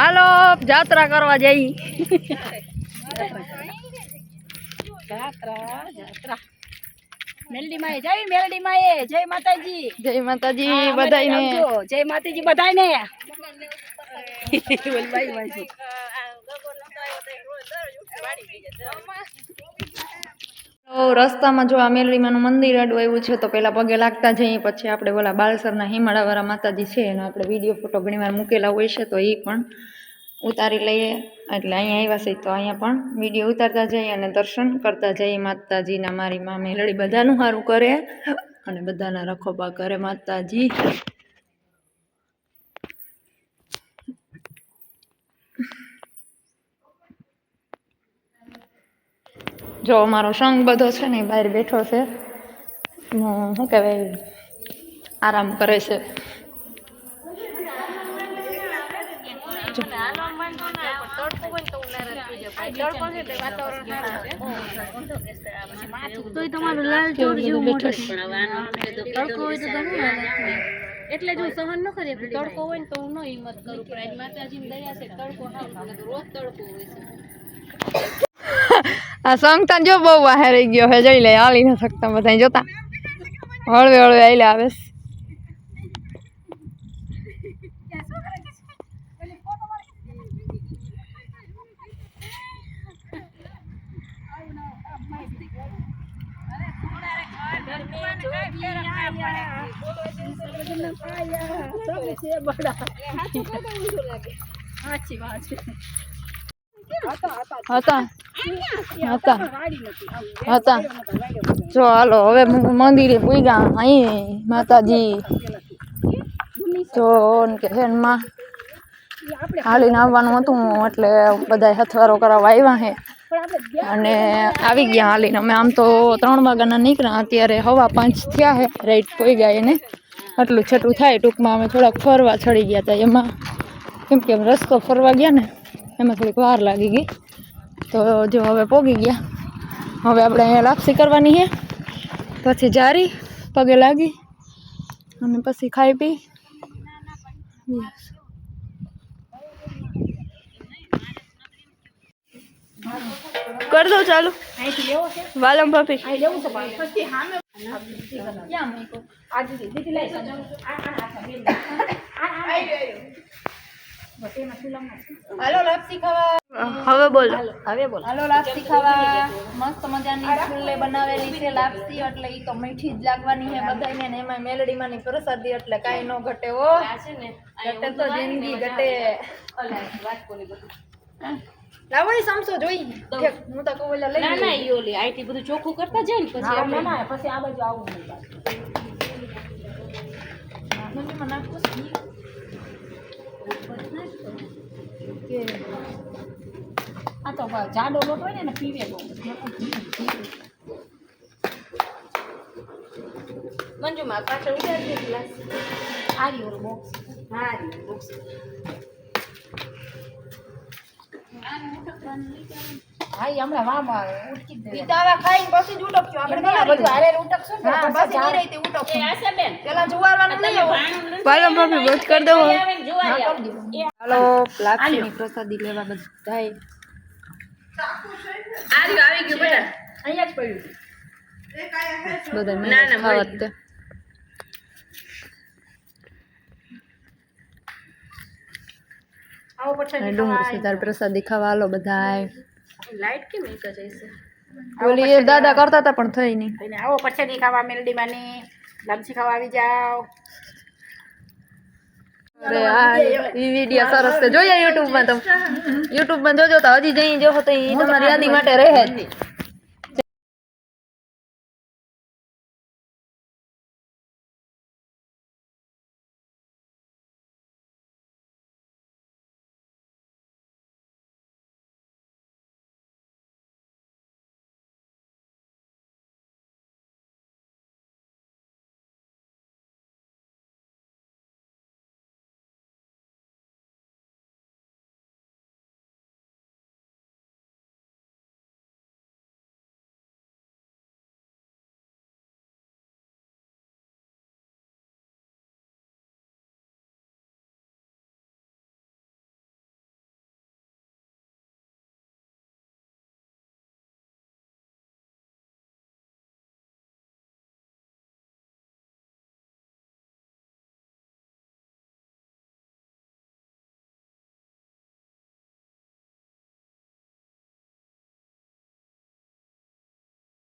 હાલો જાત્રા કરવા જઈ મેલડી માએ જય મેલડી માએ જય માતાજી બધાયને જય માતાજી બધાયને તો રસ્તામાં જો આ મેલડીમાનું મંદિર આડું આવ્યું છે તો પેલા પગે લાગતા જઈએ, પછી આપણે ઓલા બાલસરના હિમાળાવાળા માતાજી છે એનો આપણે વિડીયો ફોટો ઘણીવાર મૂકેલા હોય છે તો એ પણ ઉતારી લઈએ. એટલે અહીંયા આવ્યા છે તો અહીંયા પણ વિડીયો ઉતારતા જઈએ અને દર્શન કરતા જઈએ માતાજીના. મારી માં મેલડી બધાનું સારું કરે અને બધાના રખોપા કરે માતાજી. જો અમારો સંઘ બધો છે ને બહાર બેઠો છે, શું કહેવાય આરામ કરે છે. એટલે જો સહન ન કરીએ તડકો હોય ને તો હું ન હિંમત કરું, પણ માતાજીની દયા છે તડકો ના રોજ તડકો હોય છે. આ સંગતાન જો બહુ વાહે રહી ગયો હે, જોઈ લે હાલી ન શકતા બધા જોતા હળવે હળવે આઈલે આવે. હતા જો હાલો હવે મંદિરે પૂગ્યા. અહીં માતાજી જો કે માં હાલીને આવવાનું હતું એટલે બધા હથવારો કરાવવા આવ્યા હે અને આવી ગયા હાલીને. અમે આમ તો 3 વાગ્યાના નીકળ્યા, અત્યારે 5:15 થયા હે. રાઈટ કોઈ ગયા એને આટલું છેટું થાય. ટૂંકમાં અમે થોડાક ફરવા ચડી ગયા હતા, એમાં કેમ કે રસ્તો ફરવા ગયા ને એમાં થોડીક વાર લાગી ગઈ. તો જો હવે પોગી ગયા. હવે આપણે અહીંયા લાપસી કરવાની છે, પછી જારી પગે લાગી અને પછી ખાઈ પી कर दो चालू वालम भाभी હાલો લાપસી ખાવા. હવે બોલ હાલો લાપસી ખાવા. મસ્ત મજાની છોલે બનાવેલી છે લાપસી, એટલે ઈ તો મીઠી જ લાગવાની છે બધાને. ને એમાં મેલડીમાંની પ્રસાદી એટલે કાઈ ન ઘટે. ઓ ઘટે તો જિંદગી ઘટે. લાવણી સમસો જોઈ હું તો કહું લઈ ના ના ઈ ઓલી આઈટી બધું ચોખ્ખું કરતા જાય ને પછી આપણે ના પછી આ બાજુ આવું નહીં. મને નાખો આ તો જાડો લોટ હોય ને પીવે બહુ. મંજુમાં પાછળ ઉડાડી દે ગ્લાસ. આરી ઓલું બોક્સ. હા રી બોક્સ. હા હમણાં વામાં ઉટકી દે. પીતાવા ખાઈને પછી જ ઉટકશું આપણે. ના બધું હારે ઉટકશું ને પછી ની રહી તે ઉટકશું. એ આશે બેન પેલા જુવારવાનું નહીં. વાલમ ભાભી બસ કર દો. હાલો લાપસીની પ્રસાદી લેવા બધાય આવી ગયું બેટા. અહીંયા જ પડ્યું બધા મેં ખાવા તે આવો પછી ડુંગર સીધાર પ્રસાદી ખાવા. હાલો બધાય. લાઈટ કેમ એક જ હશે? ઓલી એ દાદા કરતા હતા પણ થઈ નહીં. આવો પછી ખાવા મેલડીમાંની લાપસી ખાવા આવી જાવ. અરે આ ઈ વિડિયો સરસ છે, જોઈએ યુટ્યુબ માં. તો યુટ્યુબ માં જોજો તો હજી જઈ જો તો ઈ તમારી યાદી માટે રહે જ.